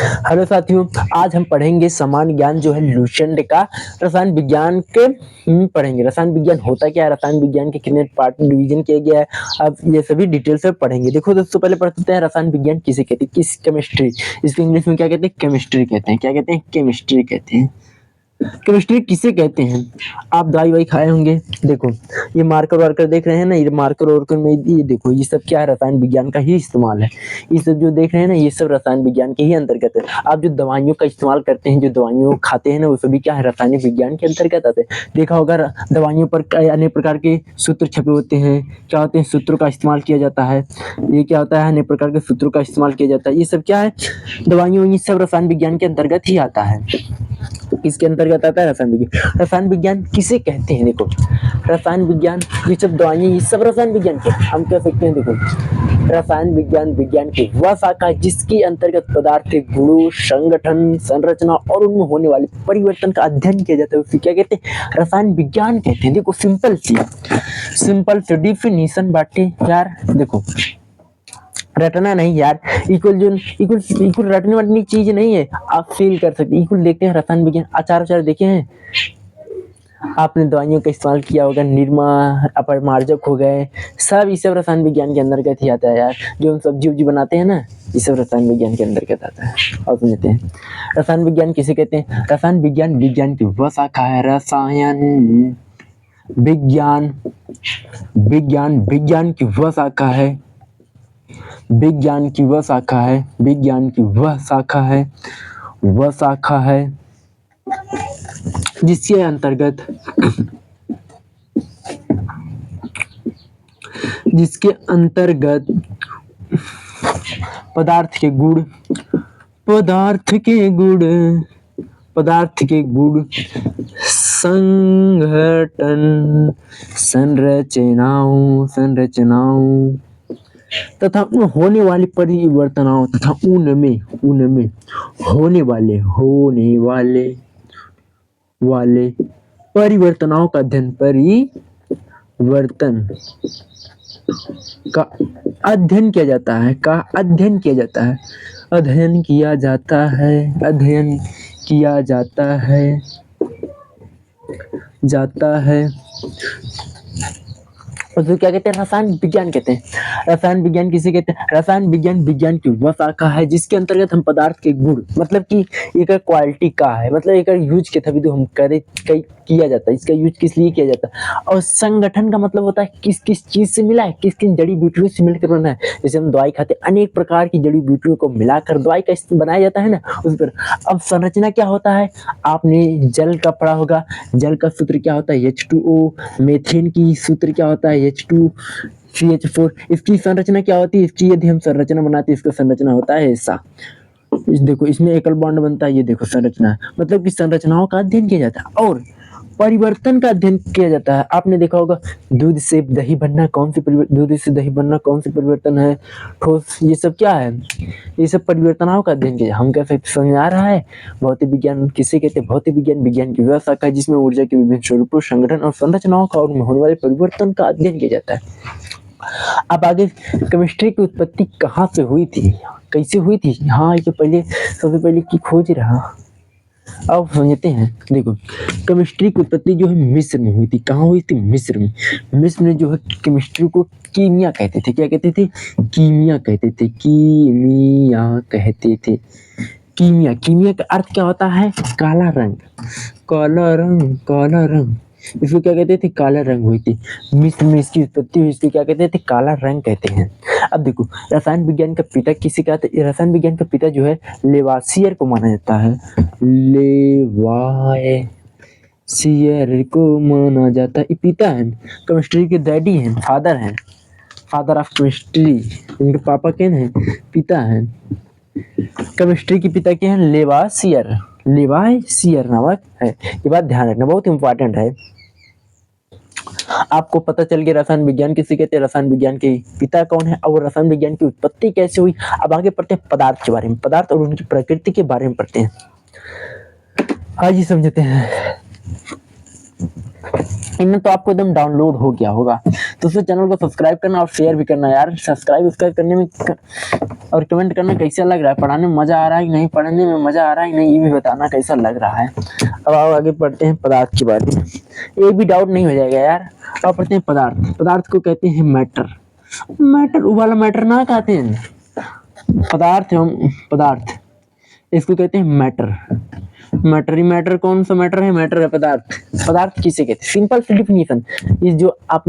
Hello साथियों, आज हम पढ़ेंगे सामान्य ज्ञान जो है लुसेंट का रसायन विज्ञान के पढ़ेंगे। रसायन विज्ञान होता क्या है, रसायन विज्ञान के कितने पार्ट डिवीजन किया गया है, अब ये सभी डिटेल से पढ़ेंगे। देखो दोस्तों, पहले पढ़ते हैं रसायन विज्ञान किसे कहते हैं, किस केमिस्ट्री, इसको इंग्लिश में क्या कहते हैं, केमिस्ट्री कहते हैं। क्या कहते हैं, केमिस्ट्री कहते हैं। केमिस्ट्री किसे कहते हैं, आप दवाई वाई खाए होंगे। देखो ये मार्कर वार्कर देख रहे हैं ना, ये मार्कर वार्कर में ये देखो, ये सब क्या है, रसायन विज्ञान का ही इस्तेमाल है। ये सब जो देख रहे हैं ना, ये सब रसायन विज्ञान के ही अंतर्गत है। आप जो दवाइयों का इस्तेमाल करते हैं, जो दवाइयों खाते हैं ना, वो सभी क्या है, रासायनिक विज्ञान के अंतर्गत आते हैं। देखा होगा दवाइयों पर अनेक प्रकार के सूत्र छपे होते हैं, क्या होते हैं, सूत्रों का इस्तेमाल किया जाता है। ये क्या होता है, अनेक प्रकार के सूत्रों का इस्तेमाल किया जाता है। ये सब क्या है, दवाइयों, ये सब रसायन विज्ञान के अंतर्गत ही आता है। किसके अंतर्गत आता है, रसायन विज्ञान। रसायन विज्ञान किसे कहते हैं, देखो रसायन विज्ञान, ये सब दवाइयां, ये सब रसायन विज्ञान के हम कह सकते हैं। देखो रसायन विज्ञान विज्ञान की वह शाखा है जिसके अंतर्गत पदार्थ के गुणों, संगठन, संरचना और उनमें होने वाले परिवर्तन का अध्ययन किया जाता है। उसे क्या कहते हैं, रसायन विज्ञान कहते हैं। देखो सिंपल सी डिफिनीशन बाटे यार। देखो रटना नहीं यार, इक्वल रटने वाली चीज नहीं है, आप फील कर सकते। इक्वल देखते हैं, रसायन विज्ञान अचार देखे हैं आपने, दवाइयों का इस्तेमाल किया होगा, निरमा, अपरमार्जक हो गए, सब ये सब रसायन विज्ञान के अंतर्गत ही आता है यार। जो हम सब्जी उब्जी बनाते हैं ना, ये सब रसायन विज्ञान के अंतर्गत आता है। और सुनते हैं रसायन विज्ञान किसे कहते हैं। रसायन विज्ञान विज्ञान की वह शाखा है, रसायन विज्ञान विज्ञान की वह शाखा है, विज्ञान की वह शाखा है, विज्ञान की वह शाखा है, वह शाखा है जिसके अंतर्गत पदार्थ के गुण संघटन, संरचनाओं तथा होने वाले परिवर्तनों तथा उनमें होने वाले परिवर्तनों का अध्ययन किया जाता है। उसको क्या कहते हैं, रसायन विज्ञान कहते हैं। रसायन विज्ञान किसे कहते हैं, रसायन विज्ञान विज्ञान की वह शाखा है जिसके अंतर्गत हम पदार्थ के गुण, मतलब कि एक क्वालिटी का है, मतलब एक यूज के तभी तो हम किया जाता है, इसका यूज किस लिए किया जाता है। और संगठन का मतलब होता है किस किस चीज से मिला है, किस किन जड़ी बूटियों से मिलकर बना है। जैसे हम दवाई खाते हैं, अनेक प्रकार की जड़ी बूटियों को मिलाकर दवाई का बनाया जाता है ना, उस पर। अब संरचना क्या होता है, आपने जल का पढ़ा होगा, जल का सूत्र क्या होता है, H2O। मीथेन की सूत्र क्या होता है, H2CH4। इसकी संरचना क्या होती है, इसकी यदि हम संरचना बनाते हैं, इसका संरचना होता है ऐसा। देखो इसमें एकल बॉन्ड बनता है, ये देखो संरचना, मतलब कि संरचनाओं का अध्ययन किया जाता है और परिवर्तन का अध्ययन किया जाता है। आपने देखा होगा दूध से दही बनना कौन सी परिवर्तन है, ठोस, ये सब क्या है, ये सब परिवर्तनों का अध्ययन किया। हम कैसे समझ आ रहा है, भौतिक विज्ञान किसे कहते हैं, भौतिक विज्ञान विज्ञान की वह शाखा है जिसमें ऊर्जा के विभिन्न स्वरूपों, संगठन और संरचनाओं का और होने वाले परिवर्तन का अध्ययन किया जाता है। अब आगे केमिस्ट्री की उत्पत्ति कहाँ से हुई थी, कैसे हुई थी, हाँ ये तो पहले सबसे पहले की खोज रहा। अब समझते हैं। देखो केमिस्ट्री की उत्पत्ति जो है मिस्र में हुई थी। कहाँ हुई थी, मिस्र में। मिस्र में जो है केमिस्ट्री को कीमिया कहते थे। क्या कहते थे, कीमिया कहते थे, कीमिया का अर्थ क्या होता है, काला रंग। इसको क्या कहते थे, काला रंग हुई थी। मिस्र में इसकी उत्पत्ति हुई, इसको क्या कहते थे, काला रंग कहते हैं। अब देखो रसायन विज्ञान का पिता किसे कहते हैं, रसायन विज्ञान का पिता जो है लेवासियर को माना जाता है। लेवासियर को माना जाता है, ये पिता है, केमिस्ट्री के डैडी हैं, फादर ऑफ केमिस्ट्री। इनके पापा क्या हैं, पिता हैं। केमिस्ट्री के पिता क्या हैं, लेवासियर नामक है। ये बात ध्यान रखना, बहुत इंपॉर्टेंट है। आपको पता चल गया रसायन विज्ञान किसे कहते हैं, रसायन विज्ञान के पिता कौन है और रसायन विज्ञान की उत्पत्ति कैसे हुई। अब आगे पढ़ते हैं पदार्थ के बारे में, पदार्थ और उनकी प्रकृति के बारे में पढ़ते हैं। आज ही समझते हैं। इनमें तो आपको एकदम डाउनलोड हो गया होगा। दोस्तों चैनल को सब्सक्राइब करना और शेयर भी करना यार। सब्सक्राइब उसका करने में और कमेंट करना कैसा लग रहा है, पढ़ाने में मजा आ रहा है कि नहीं, पढ़ने में मजा आ रहा है कि नहीं, ये भी बताना कैसा लग रहा है। अब आओ आगे पढ़ते हैं पदार्थ के बारे में, एक भी डाउट नहीं हो जाएगा यार। अब पढ़ते हैं पदार्थ। पदार्थ को कहते हैं मैटर। मैटर वो वाला मैटर ना कहते हैं, पदार्थ है पदार्थ, इसको कहते हैं मैटर। मैटर ही मैटर, कौन सा मैटर है, मैटर है पदार्थ। पदार्थ किसे कहते हैं, सिंपल सी डिफिनीशन। ये जो आप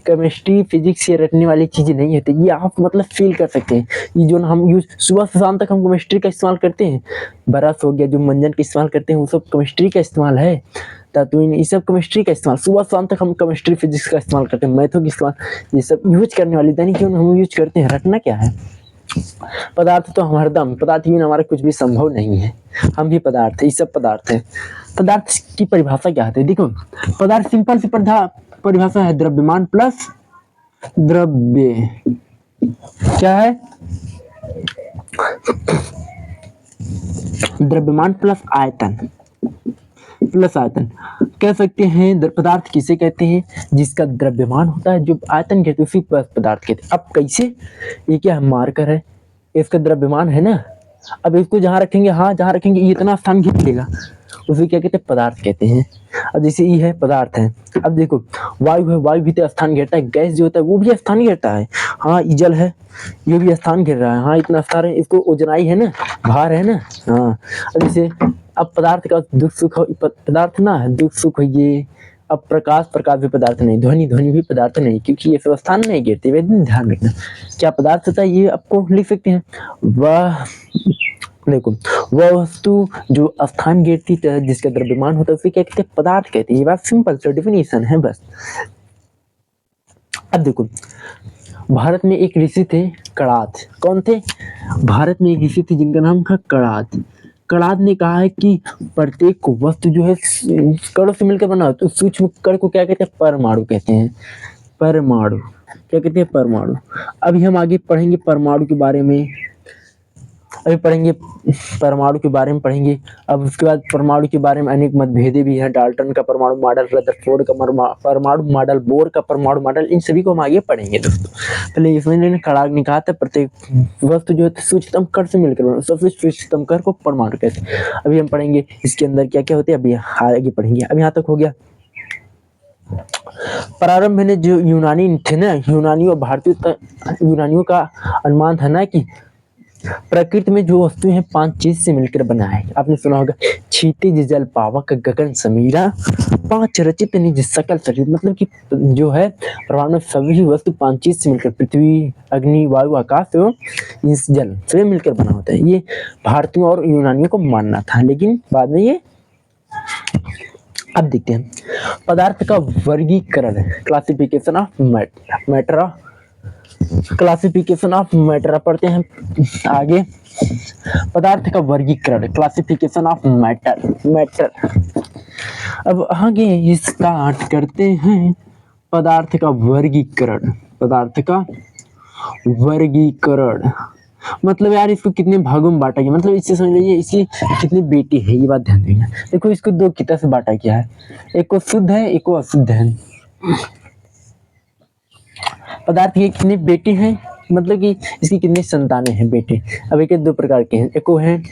केमिस्ट्री फिजिक्स से रटने वाली चीजें नहीं होती, ये आप मतलब फील कर सकते हैं। ये जो हम यूज सुबह से शाम तक हम केमिस्ट्री का इस्तेमाल करते हैं, ब्रश हो गया, जो मंजन का इस्तेमाल करते हैं वो सब केमिस्ट्री का इस्तेमाल है। तत्वीन ये सब केमिस्ट्री का इस्तेमाल, सुबह शाम तक हम केमिस्ट्री फिजिक्स का इस्तेमाल करते हैं, मैथों का इस्तेमाल, ये सब यूज करने वाली दैनिक जीवन हम यूज करते हैं। रटना क्या है, पदार्थ तो हम हरदम, पदार्थ बिना हमारा कुछ भी संभव नहीं है। हम भी पदार्थ है, ये सब पदार्थ है। पदार्थ की परिभाषा क्या है, देखो पदार्थ सिंपल सी परिभाषा है, द्रव्यमान प्लस द्रव्य, क्या है, द्रव्यमान प्लस आयतन, प्लस आयतन कह सकते हैं। पदार्थ किसे कहते हैं, जिसका द्रव्यमान होता है, जो आयतन कहते हैं उसी पदार्थ कहते हैं। अब कैसे, ये क्या है, मार्कर है, इसका द्रव्यमान है ना, अब इसको जहाँ रखेंगे, हाँ जहाँ रखेंगे ये इतना स्थान घेर लेगा, उसे क्या कहते हैं, पदार्थ कहते हैं। अब जैसे ये है पदार्थ है, अब देखो वायु है, वायु भी तो स्थान घेरता है, गैस जो होता है वो भी स्थान घेरता है, हाँ ये जल है, ये भी स्थान घेर रहा है, हाँ इतना स्थान है, इसको ओजनाई है ना, भार है ना, हाँ। अब जैसे अब पदार्थ का दुख सुख, पदार्थ ना दुख सुख ये। अब प्रकाश, प्रकाश भी पदार्थ नहीं, ध्वनि, ध्वनि भी पदार्थ नहीं, क्योंकि ये सब स्थान नहीं घेरते, वे ध्यान रखना। क्या पदार्थ होता है, ये आपको लिख सकते हैं, वह देखो वह वस्तु जो स्थान घेरती है, जिसका द्रव्यमान होता है, उसे क्या कहते हैं, पदार्थ कहते हैं। ये बात सिंपल सी डिफिनीशन है बस। अब देखो भारत में एक ऋषि थे कणाद, कौन थे, भारत में एक ऋषि थे जिनका नाम था कणाद। कणाद ने कहा है कि प्रत्येक वस्तु जो है कणों से मिलकर बना, तो सूक्ष्म कण को क्या कहते हैं, परमाणु कहते हैं। परमाणु क्या कहते हैं, परमाणु। अभी हम आगे पढ़ेंगे परमाणु के बारे में, अभी पढ़ेंगे परमाणु के बारे में पढ़ेंगे। अब उसके बाद परमाणु के बारे में अनेक मतभेदे भी हैं, डाल्टन का परमाणु मॉडल, रदरफोर्ड का परमाणु मॉडल, बोर का परमाणु मॉडल, इन सभी को हम आगे पढ़ेंगे दोस्तों। पहले ये समझ लेना, कणाद ने कहा था प्रत्येक वस्तु जो है सूक्ष्मतम कण से मिलकर बना, सबसे सूक्ष्मतम कण को परमाणु कहते हैं। अभी हम पढ़ेंगे इसके अंदर क्या क्या होते हैं, अभी आगे पढ़ेंगे। अब यहाँ तक हो गया। प्रारंभ में जो यूनानी थे ना, यूनानियों भारतीय यूनानियों का अनुमान था ना कि प्रकृति में जो वस्तुएं हैं 5 चीज से मिलकर बना है। आपने सुना होगा, क्षितिज जल पावक गगन समीरा, 5 रचित निज सकल शरीर, मतलब कि जो है ब्रह्मांड में सभी वस्तु 5 चीज से मिलकर, पृथ्वी, अग्नि, वायु, आकाश एवं इस जल से मिलकर बना होता है। ये भारतीयों और यूनानियों को मानना था, लेकिन बाद में ये। अब देखते हैं पदार्थ का वर्गीकरण, classification of matter, classification of matter पढ़ते हैं आगे। पदार्थ का वर्गीकरण, क्लासिफिकेशन ऑफ मैटर। अब आगे स्टार्ट करते हैं पदार्थ का वर्गीकरण। पदार्थ का वर्गीकरण मतलब यार इसको कितने भागों में बांटा गया, मतलब इससे समझ लीजिए इसकी कितनी बेटी है, ये बात ध्यान देना। देखो इसको 2 की तरह से बांटा गया है, एक को शुद्ध है, एक को अशुद्ध है। पदार्थ के कितने बेटे हैं, मतलब कि इसकी कितनी संतानें हैं, बेटे। अब एक 2 प्रकार के हैं, एक को है,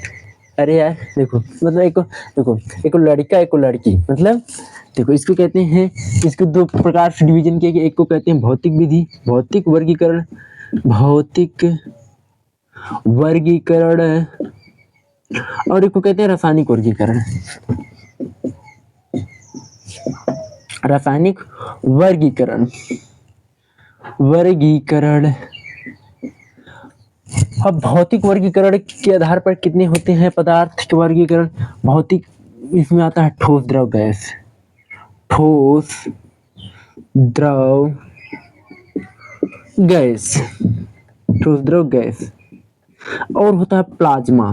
अरे यार देखो मतलब एक को लड़का, एक को लड़की, मतलब देखो इसको कहते हैं, इसको 2 प्रकार से डिवीजन किया गया। एक को कहते हैं भौतिक विधि, भौतिक वर्गीकरण, भौतिक वर्गीकरण, और एक को कहते हैं रासायनिक वर्गीकरण, रासायनिक वर्गीकरण। अब भौतिक वर्गीकरण के आधार पर कितने होते हैं पदार्थ के वर्गीकरण। भौतिक इसमें आता है ठोस, द्रव, गैस, ठोस, द्रव, गैस, ठोस, द्रव, गैस। और होता है प्लाज्मा,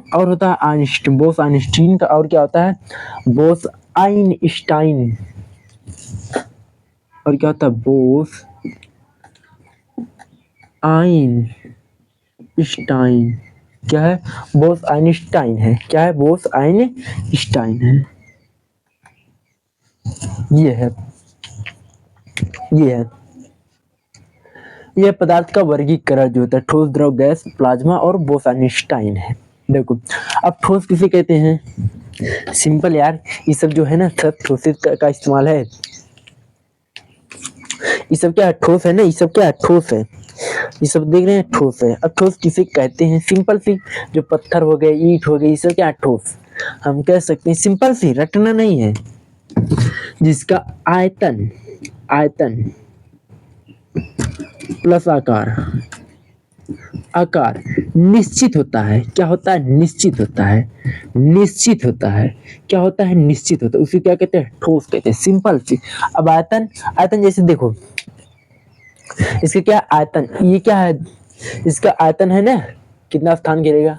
और होता है आइंस्टीन, बोस आइंस्टीन का। और क्या होता है, बोस आइंस्टाइन, और क्या होता है, बोस आइंस्टाइन। क्या है, बोस आइंस्टाइन है, क्या है, बोस आइंस्टाइन है। ये है ये है यह पदार्थ का वर्गीकरण जो होता है ठोस, द्रव, गैस, प्लाज्मा और बोस-आइंस्टाइन है। देखो, अब ठोस किसे कहते हैं? सिंपल यार, ये सब जो है ना सब ठोस का इस्तेमाल है। ये सब क्या है? ठोस है ना, ये सब क्या है? ठोस है। ये सब देख रहे हैं, ठोस है। अब ठोस किसे कहते हैं? सिंपल सी, जो पत्थर हो गए, ईंट हो गई, ये सब क्या है? ठोस। हम कह सकते हैं सिंपल सी, रटना नहीं है, जिसका आयतन आयतन प्लस आकार निश्चित होता है। क्या होता है? निश्चित होता है। निश्चित होता है। क्या होता है? निश्चित होता है। उसे क्या कहते हैं? ठोस कहते हैं। सिंपल सी। अब आयतन, आयतन जैसे देखो, इसके क्या आयतन, ये क्या है? इसका आयतन है ना, कितना स्थान घेरेगा,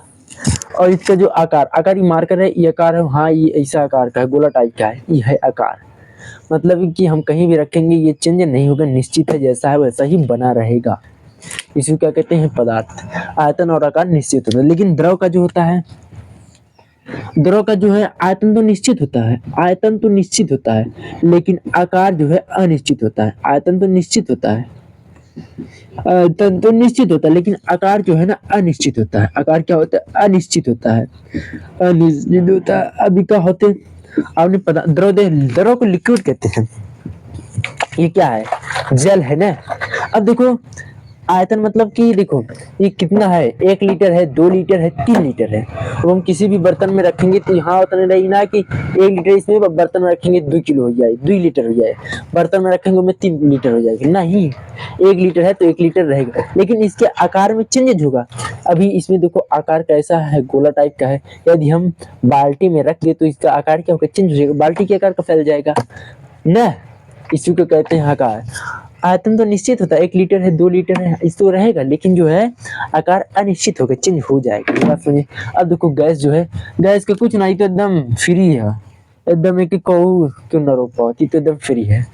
और इसका जो आकार ये मार्कर है, ये आकार है, हाँ ये ऐसा आकार का है, गोला टाइप का है, ये है आकार। मतलब कि हम कहीं भी रखेंगे ये चेंज नहीं होगा, निश्चित है, जैसा है वैसा ही बना रहेगा। इसी को क्या कहते हैं? पदार्थ। आयतन और आकार निश्चित होता है। लेकिन द्रव का जो होता है, द्रव का जो है आयतन तो निश्चित होता है, आयतन तो निश्चित होता है, लेकिन आकार जो है अनिश्चित होता है। आयतन तो निश्चित होता है, आयतन तो निश्चित होता है, लेकिन आकार जो है ना अनिश्चित होता है। आकार क्या होता है? अनिश्चित होता है, अनिश्चित होता है। अभी क्या होते हैं? आपने पता, द्रव को लिक्विड कहते हैं। ये क्या है? जल है ना। अब देखो, आयतन मतलब कि देखो ये कितना है, 1 लीटर है, 2 लीटर है, 3 लीटर है। तो हम किसी भी बर्तन में रखेंगे तो यहाँ उतना नहीं ना कि 1 लीटर, इसमें बर्तन में रखेंगे 2 किलो हो जाए, 2 लीटर हो जाए, बर्तन में रखेंगे उसमें 3 लीटर हो जाएगा, नहीं। 1 लीटर है तो 1 लीटर रहेगा, लेकिन इसके आकार में चेंज होगा। अभी इसमें देखो आकार कैसा है? गोला टाइप का है। यदि हम बाल्टी में रख दे तो इसका आकार क्या होगा? चेंज हो जाएगा, बाल्टी के आकार का फैल जाएगा ना। इसी को कहते हैं आकार। आयतन तो निश्चित होता है, 1 लीटर है, 2 लीटर है, इसको रहेगा, लेकिन जो है आकार अनिश्चित होगा, चेंज हो जाएगा। ये बात सुनिए। अब देखो गैस जो है, गैस के कुछ नहीं तो एकदम फ्री है, एकदम एक कहू क्यों ना रोक पाती, तो एकदम फ्री है।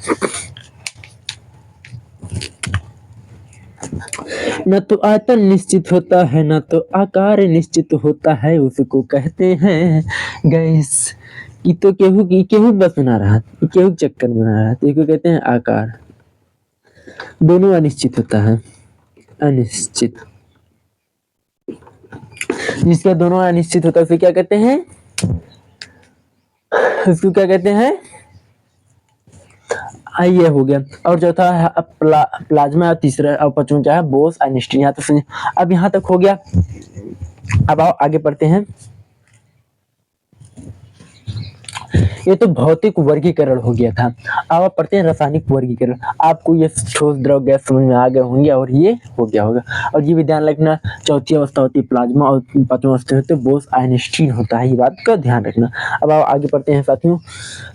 न तो आयतन निश्चित होता है, न तो आकार निश्चित होता है, उसको कहते हैं गैस। ये तो केहू बस बना रहा, केहू चक्कर बना रहा, तो इसको कहते हैं आकार। दोनों अनिश्चित होता है, अनिश्चित। जिसका दोनों अनिश्चित होता है उसे क्या कहते हैं? उसको क्या कहते हैं? ये हो गया। और चौथा है प्लाज्मा, और तीसरा और पांचवा क्या है? बोस-आइंस्टीन। यहाँ तो अब यहाँ तक हो गया। अब आओ आगे पढ़ते हैं। ये तो भौतिक वर्गीकरण हो गया था। अब आप पढ़ते हैं रासायनिक वर्गीकरण। आपको ये ठोस, द्रव, गैस समझ में आ गए होंगे और ये हो गया होगा। और ये भी ध्यान रखना, चौथी अवस्था होती है प्लाज्मा और पांचवा अवस्था होती है बोस-आइंस्टीन होता है, ये बात का ध्यान रखना। अब आप आगे पढ़ते हैं साथियों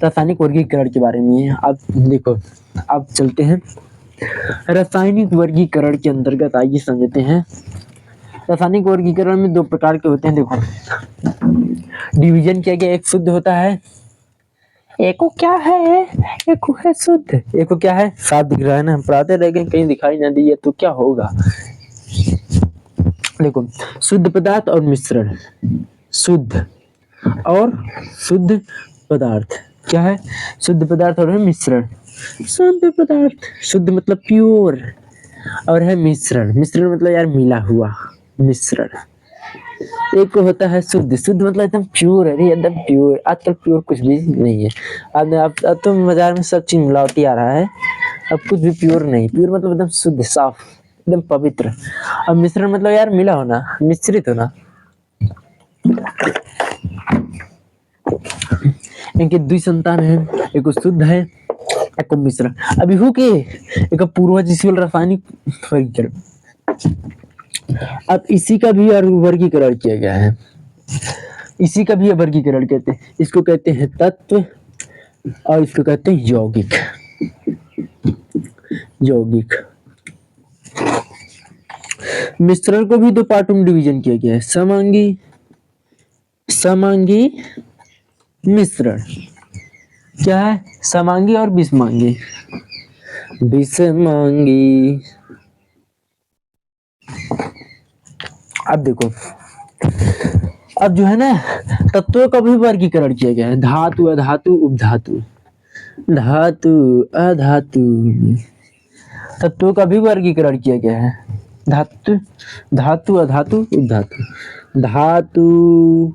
रासायनिक वर्गीकरण के बारे में। आप देखो, अब चलते हैं रासायनिक वर्गीकरण के अंतर्गत, आइए समझते हैं। रासायनिक वर्गीकरण में 2 प्रकार के होते हैं। देखो, डिवीजन किया गया, एक शुद्ध होता है, एको क्या है? एको है शुद्ध। एको क्या है? साफ दिख रहा है ना, हम पढ़ाते रह गए, कहीं दिखाई ना दिए तो क्या होगा? देखो, शुद्ध पदार्थ और मिश्रण। शुद्ध और शुद्ध पदार्थ क्या है? शुद्ध पदार्थ और है मिश्रण। शुद्ध पदार्थ, शुद्ध मतलब प्योर, और है मिश्रण। मिश्रण मतलब यार मिला हुआ, मिश्रण। एक होता है शुद्ध, शुद्ध मतलब एकदम प्योर है, एकदम प्योर। आजकल प्योर कुछ भी नहीं है। अब तो बाजार में सब चीज मिलावटी आ रहा है, अब कुछ भी प्योर नहीं। प्योर मतलब एकदम शुद्ध, साफ, एकदम पवित्र। अब मिश्रण मतलब यार मिला होना, मिश्रित होना। इनके 2 संतान है, एक शुद्ध है, एक मिश्रण। अभी हो के एक पूर्वज रासायनिक वर्गीकरण। अब इसी का भी वर्गीकरण किया गया है, इसी का भी वर्गीकरण कहते हैं। इसको कहते हैं तत्व और इसको कहते हैं यौगिक। यौगिक। मिश्रण को भी 2 पार्टों में डिवीजन किया गया है, समांगी मिश्रण। क्या है? समांगी और विषमांगी। विषमांगी। अब देखो, अब जो है ना तत्वों का भी वर्गीकरण किया गया है, धातु, अधातु, उपधातु। धातु, अधातु। तत्वों का भी वर्गीकरण किया गया है। धातु, धातु, अधातु, उपधातु। धातु,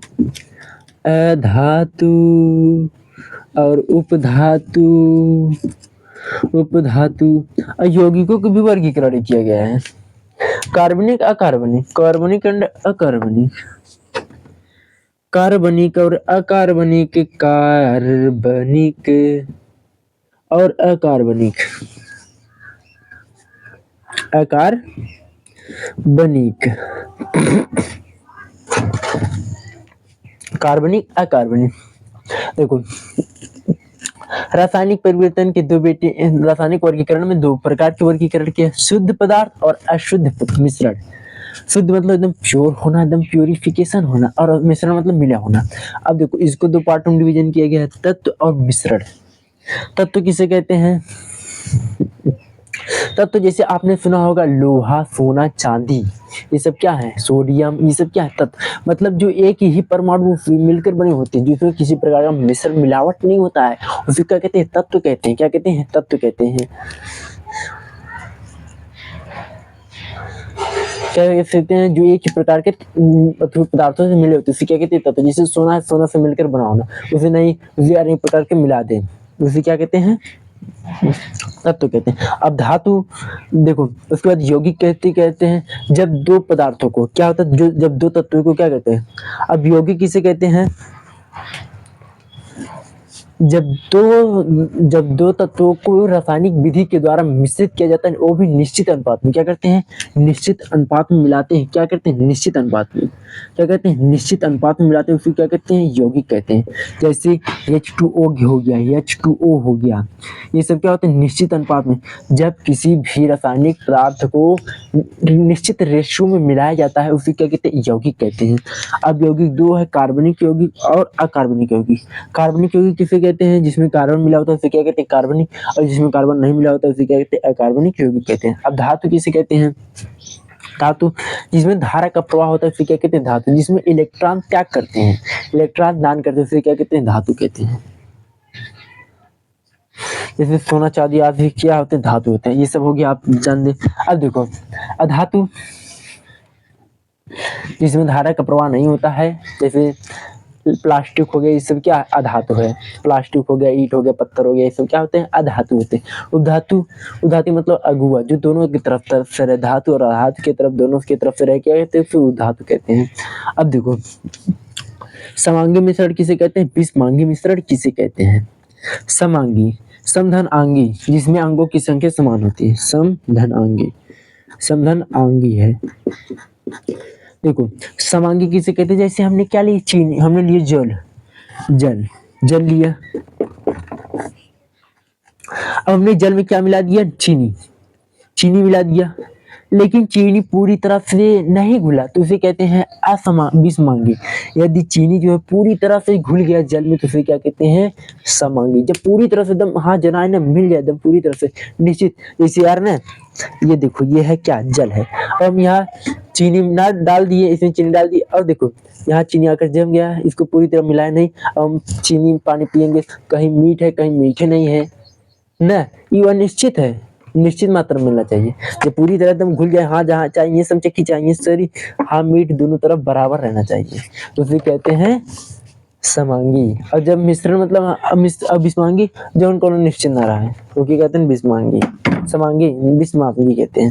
अधातु और उपधातु। उपधातु यौगिकों का भी वर्गीकरण किया गया है। कार्बनिक, अकार्बनिक, कार्बनिक एंड अकार्बनिक, कार्बनिक और अकार्बनिक, कार्बनिक और अकार्बनिक, अकार्बनिक, कार्बनिक, अकार्बनिक। देखो, रासायनिक परिवर्तन के दो बेटे, रासायनिक वर्गीकरण में दो प्रकार के वर्गीकरण के, शुद्ध पदार्थ और अशुद्ध मिश्रण। शुद्ध मतलब एकदम प्योर होना, एकदम प्योरिफिकेशन होना, और मिश्रण मतलब मिला होना। अब देखो, इसको दो पार्ट में डिवीजन किया गया है, तत्व और मिश्रण। तत्व किसे कहते हैं? तत्व जैसे आपने सुना होगा लोहा, सोना, चांदी, ये सब क्या है? सोडियम, ये सब क्या है? तत्व मतलब जो एक ही परमाणु मिलकर बने होते हैं, जिसमें किसी प्रकार का मिश्रण मिलावट नहीं होता है, उसे क्या कहते हैं? तत्व कहते हैं। क्या कहते हैं? तत्व कहते हैं। क्या कह सकते हैं? जो एक ही प्रकार के पदार्थों से मिले होते हैं, उसे क्या कहते हैं? तत्व। जैसे सोना, सोना से मिलकर बना होना, उसे नहीं, उसे अनेक प्रकार के मिला दें, उसे क्या कहते हैं? तत्व कहते हैं। अब धातु देखो, उसके बाद यौगिक कहते हैं जब दो पदार्थों को, क्या होता है, जो जब दो तत्वों को क्या कहते हैं? अब यौगिक किसे कहते हैं? जब दो तत्वों को रासायनिक विधि के द्वारा मिश्रित किया जाता है, वो भी निश्चित अनुपात में। क्या करते हैं? निश्चित अनुपात में मिलाते हैं। क्या करते हैं? निश्चित अनुपात में। क्या कहते हैं? निश्चित अनुपात में मिलाते हैं, उसे क्या कहते हैं? यौगिक कहते हैं। जैसे H2O हो गया, H2O हो गया, ये सब क्या होते हैं? निश्चित अनुपात में। जब किसी भी रासायनिक पदार्थ को निश्चित रेशियो में मिलाया जाता है, उसे क्या कहते हैं? यौगिक कहते हैं। अब यौगिक दो है, कार्बनिक यौगिक और अकार्बनिक यौगिक। कार्बनिक यौगिक किसे कहते हैं? जिसमें कार्बन मिला होता है उसे क्या कहते हैं? कार्बनिक। और जिसमें कार्बन नहीं मिला होता है उसे क्या कहते हैं? अकार्बनिक यौगिक कहते हैं। अब धातु किसे कहते हैं? धातु जिसमें धारा का प्रवाह होता है उसे क्या कहते हैं? धातु। जिसमें इलेक्ट्रॉन त्याग करते हैं, इलेक्ट्रॉन दान करते हैं, उसे क्या कहते हैं? धातु कहते हैं। जैसे सोना, चांदी आदि क्या होते हैं? धातु होते हैं। ये सब हो गया, आप जान दें। अब देखो, अधातु जिसमें धारा का प्रवाह नहीं होता है, जैसे प्लास्टिक हो गया, ये सब क्या अधातु है। प्लास्टिक हो गया, ईंट हो गया, पत्थर हो गया, ये सब क्या होते हैं? अधातु होते हैं। उपधातु, उपधातु मतलब अगुआ, जो दोनों की तरफ से रहे, धातु और अधातु की तरफ, दोनों की तरफ से रहे, क्या कहते हैं? उसे उपधातु कहते हैं। अब देखो, समांगी मिश्रण किसे कहते हैं? विषमांगी मिश्रण किसे कहते हैं? समांगी, समधन आंगी, जिसमें अंगों की संख्या समान होती है, समधन आंगी, समधन आंगी है। देखो, समांगी किसे कहते हैं? जैसे हमने क्या ली? चीनी, हमने लिए जल, जल लिया। अब हमने जल में क्या मिला दिया? चीनी मिला दिया, लेकिन चीनी पूरी तरह से नहीं घुला, तो उसे कहते हैं विषमांगी। यदि चीनी जो है पूरी तरह से घुल गया जल में, तो उसे क्या कहते हैं? समांगी। जब पूरी तरह से एकदम, हाँ जनाए ना, मिल जाए एकदम पूरी तरह से निश्चित। जैसे यार ना, ये देखो, ये है क्या? जल है। और हम यहाँ चीनी ना डाल दिए, इसमें चीनी डाल दी, और देखो यहाँ चीनी आकर जम गया, इसको पूरी तरह मिलाया नहीं। हम चीनी पानी पियेंगे, कहीं मीठ है, कहीं मीठे नहीं है ना, ये अनिश्चित है, निश्चित मात्रा में मिलना चाहिए। जब पूरी तरह एकदम घुल जाए, हाँ जहाँ चाहिए सब चक्की चाहिए सरी, हाँ मीठ दोनों तरफ बराबर रहना चाहिए, तो उसे कहते हैं समांगी। और जब मिश्रण मतलब विषमांगी, जो उनको निश्चित ना रहा है, वो क्या कहते हैं? विषमांगी। समांगी विषमांगी कहते हैं।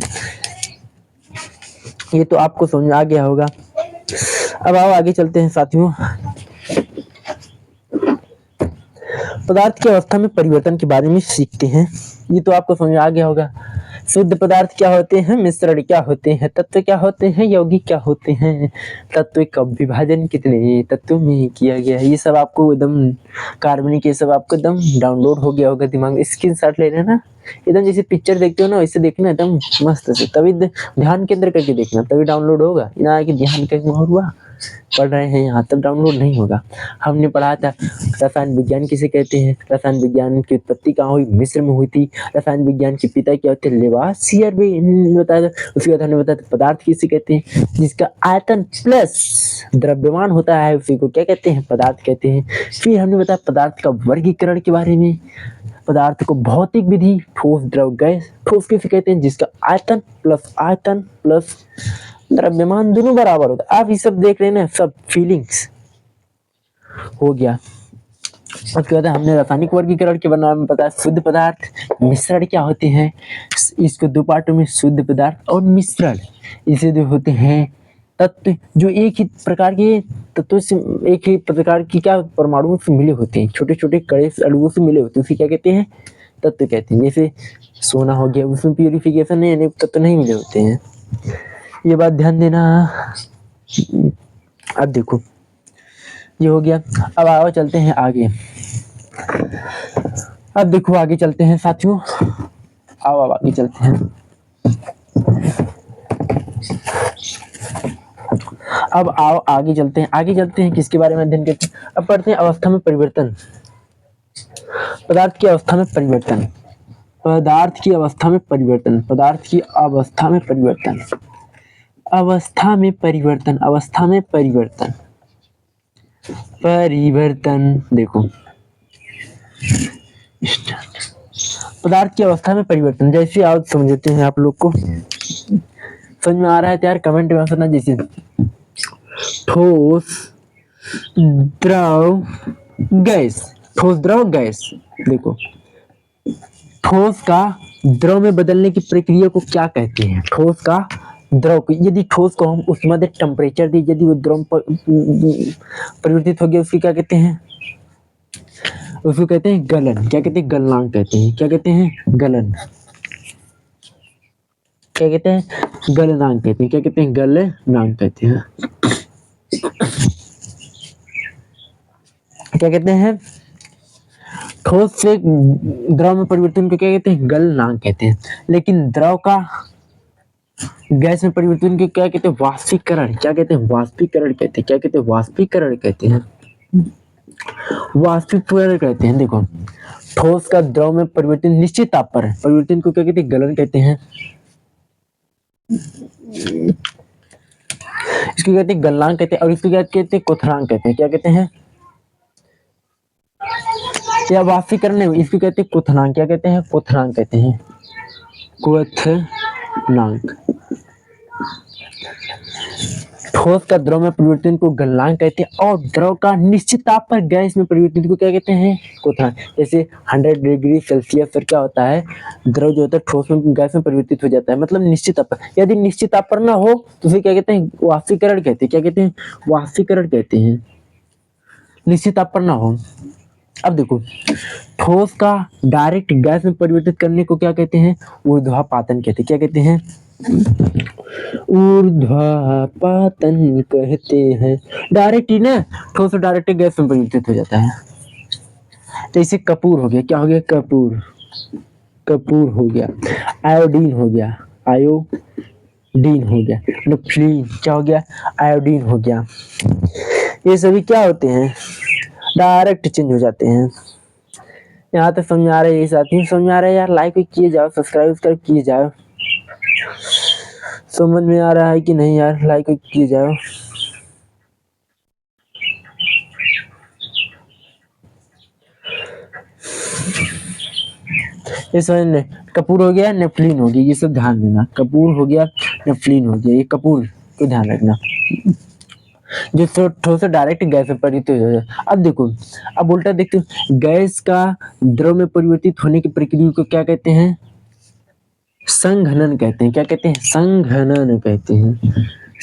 ये तो आपको समझ आ गया होगा। अब आओ आगे चलते हैं साथियों। पदार्थ की अवस्था में परिवर्तन के बारे में सीखते हैं। ये तो आपको समझ आ गया होगा। शुद्ध पदार्थ क्या होते हैं? मिश्रण क्या होते हैं? तत्व क्या होते हैं? यौगिक क्या होते हैं? तत्व का विभाजन कितने तत्वों में किया गया है? ये सब आपको एकदम, कार्बनिक, ये सब आपको एकदम डाउनलोड हो गया होगा दिमाग में। स्क्रीनशॉट ले लेना, एकदम जैसे पिक्चर देखते हो ना वैसे देखना, एकदम मस्त से, तभी ध्यान केंद्र करके देखना, तभी डाउनलोड होगा। ना कि ध्यान कहीं और हुआ, पढ़ रहे हैं यहाँ, तब डाउनलोड नहीं होगा। हमने पढ़ा था रसायन विज्ञान किसे कहते हैं, रसायन विज्ञान की उत्पत्ति कहाँ हुई? मिस्र में हुई थी। रसायन विज्ञान के पिता क्या होते? लेवासियर भी बताया था। उसके बाद हमने बताया पदार्थ किसे कहते हैं? जिसका आयतन प्लस द्रव्यमान होता है, उसी को क्या कहते हैं? पदार्थ कहते हैं। फिर हमने बताया पदार्थ का वर्गीकरण के बारे में, पदार्थ को भौतिक विधि ठोस द्रव गैस। ठोस किसे कहते हैं? जिसका आयतन प्लस द्रव्यमान दोनों बराबर होता है। आप ये सब देख रहे हैं ना, सब फीलिंग्स हो गया। उसके बाद हमने रासायनिक वर्गीकरण के बारे में बताया। शुद्ध पदार्थ, मिश्रण क्या होते हैं, इसको दो पार्टों में शुद्ध पदार्थ और मिश्रण। इसे जो होते हैं तत्व जो एक ही प्रकार के तत्वों से, एक ही प्रकार की क्या परमाणुओं से मिले होते हैं, छोटे छोटे कड़े अणुओं से मिले होते हैं, उसे क्या कहते हैं? तत्व कहते हैं। जैसे सोना हो गया, उसमें प्यूरिफिकेशन नहीं, यानी तत्व नहीं मिले होते हैं। ये बात ध्यान देना। अब देखो ये हो गया। अब आओ चलते हैं आगे। अब देखो आगे चलते हैं साथियों, आओ अब आगे चलते हैं। अब आओ आगे चलते हैं। आगे चलते हैं किसके बारे में अध्ययन करते हैं? अब पढ़ते हैं अवस्था में परिवर्तन। पदार्थ की अवस्था में परिवर्तन, पदार्थ की अवस्था में परिवर्तन, पदार्थ की अवस्था में परिवर्तन, अवस्था में परिवर्तन, अवस्था में परिवर्तन, परिवर्तन। देखो पदार्थ की अवस्था में परिवर्तन, जैसे आप समझते हैं, आप लोग को समझ में आ रहा है तो यार कमेंट में बताना। जैसे ठोस द्रव गैस, ठोस द्रव गैस। देखो ठोस का द्रव में बदलने की प्रक्रिया को क्या कहते हैं? ठोस का द्रव को, यदि ठोस को हम उसमें अधिक टेम्परेचर दी, यदि वो द्रव परिवर्तित हो गया, उसकी क्या कहते हैं? उसको कहते हैं गलन। क्या कहते हैं? गलनांक कहते हैं। क्या कहते हैं? गलन। क्या कहते हैं? गलनांक कहते हैं। क्या कहते हैं? गलनांक कहते हैं। क्या कहते हैं? ठोस से द्रव में परिवर्तन को क्या कहते हैं? गलनांक कहते हैं। लेकिन द्रव का गैस में परिवर्तन को क्या कहते हैं? वाष्पीकरण। क्या कहते हैं? वाष्पीकरण कहते हैं। क्या कहते हैं? वाष्पीकरण कहते हैं। वाष्पीकरण कहते हैं। देखो ठोस का द्रव में परिवर्तन निश्चित ताप पर परिवर्तन को क्या कहते हैं? गलन कहते हैं। इसको कहते हैं गलनांक कहते हैं, और इसको क्या कहते हैं? क्वथनांक कहते हैं। क्या कहते हैं? या वाष्पीकरण नहीं, इसको कहते हैं क्वथनांक। क्या कहते हैं? क्वथनांक कहते हैं। क्वथनांक। ठोस का द्रव में परिवर्तन को गलनांक कहते हैं, और द्रव का निश्चित ताप पर गैस में परिवर्तन को क्या कहते हैं? क्वथनांक। जैसे 100 डिग्री सेल्सियस पर क्या होता है? द्रव जो होता है ठोस में गैस में परिवर्तित हो जाता है, मतलब निश्चित ताप पर। यदि निश्चित ताप पर ना हो तो उसे क्या कहते हैं? वाष्पीकरण कहते हैं। क्या कहते हैं? वाष्पीकरण कहते हैं, निश्चित ताप पर ना हो। अब देखो ठोस का डायरेक्ट गैस में परिवर्तित करने को क्या कहते हैं? ऊर्ध्वापातन कहते हैं। क्या कहते हैं? ऊर्ध्वापातन कहते हैं। डायरेक्ट ही ना, ठोस डायरेक्ट गैस में परिवर्तित हो जाता है। जैसे कपूर हो गया। क्या हो गया? कपूर। कपूर हो गया। आयोडीन हो गया। आयोडीन हो गया। नेफ्थलीन क्या हो गया? आयोडीन हो गया। ये सभी क्या होते हैं? डायरेक्ट चेंज हो जाते हैं। यहाँ तक समझ आ रहा है? ये साथी समझ आ रहा है यार? लाइक किए जाओ, सब्सक्राइब किए जाओ। समझ में आ रहा है कि नहीं यार? लाइक किए जाओ। ये समझ, कपूर हो गया, नेफ्थलीन हो गया, ये सब ध्यान देना। कपूर हो गया, नेफ्थलीन हो गया, ये कपूर को ध्यान रखना, जो ठोस से डायरेक्ट गैस में परिवर्तित हो जाए। अब देखो, अब उल्टा देखते हो, गैस का द्रव में परिवर्तित होने की प्रक्रिया को क्या कहते हैं? संघनन कहते हैं। क्या कहते हैं? संघनन कहते हैं।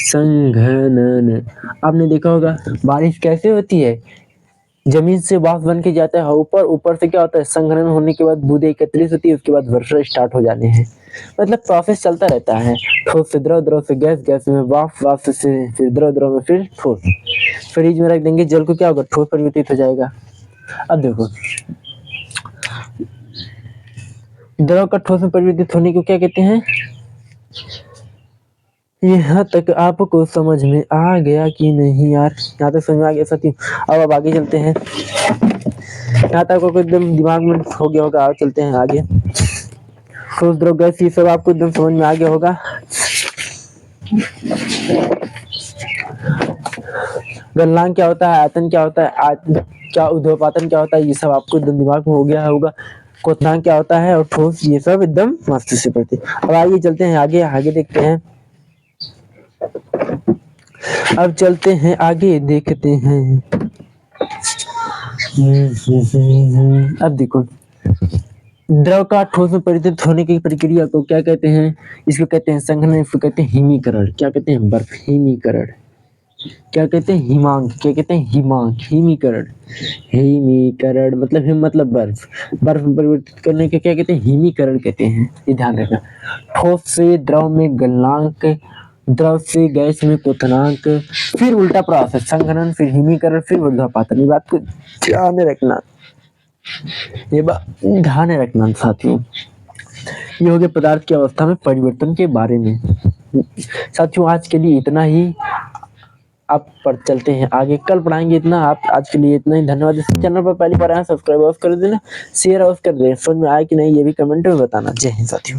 संघनन। आपने देखा होगा बारिश कैसे होती है? जमीन से वाष्प बन के जाता है ऊपर, ऊपर से क्या होता है? संघनन होने के बाद बूंदें एकत्रित होती है, उसके बाद वर्षा स्टार्ट हो जाने हैं। मतलब प्रोसेस चलता रहता है, ठोस से द्रव, द्रव से गैस, गैस में वाष्प, वाष्प से फिर द्रव, द्रव में फिर ठोस। फ्रिज में रख देंगे जल को, क्या होगा? ठोस परिवर्तित हो जाएगा। अब देखो द्रव का ठोस में परिवर्तित होने को क्या कहते हैं? यहाँ तक आपको समझ में आ गया कि नहीं यार? यहाँ तक समझ में आ गया साथियों? अब आगे चलते हैं। यहाँ तक आपको एकदम दिमाग में हो गया होगा। अब चलते हैं आगे। ठोस, द्रव, गैस, ये सब आपको एकदम समझ में आ गया होगा। गलनांक क्या होता है? आयतन क्या होता है? क्या ऊर्ध्वापातन क्या होता है? ये सब आपको एकदम दिमाग में हो गया होगा। क्वथनांक क्या होता है और ठोस, ये सब एकदम मस्त से पढ़ते हैं। अब आइए चलते हैं आगे, आगे देखते हैं। अब चलते हैं आगे देखते हैं। अब देखो, द्रव का ठोस में परिवर्तित होने की प्रक्रिया को क्या कहते हैं? इसको कहते हैं संघनन, इसको कहते हैं हिमीकरण। क्या कहते हैं? बर्फ हिमीकरण। क्या कहते हैं? हिमांक। क्या कहते हैं? हिमांक। हिमीकरण। हिमीकरण मतलब हिम मतलब बर्फ, बर्फ में परिवर्तित करने के क्या कहते हैं? हिमीकरण कहते हैं। ये ध्यान रखना। ठोस से द्रव में गलनांक, द्रव से गैस में क्वथनांक, फिर उल्टा प्रोसेस संघनन, फिर हिमीकरण, फिर ऊर्ध्वपातन। ये बात को ध्यान में रखना, ये बात ध्यान में रखना साथियों। ये हो गया पदार्थ की अवस्था में परिवर्तन के बारे में। साथियों आज के लिए इतना ही, आप पर चलते हैं आगे, कल पढ़ाएंगे इतना। आप आज के लिए इतना ही, धन्यवाद। इस चैनल पर पहली बार आए सब्सक्राइब कर देना, शेयर कर देना। समझ में आया कि नहीं ये भी कमेंट में बताना। जय हिंद साथियों।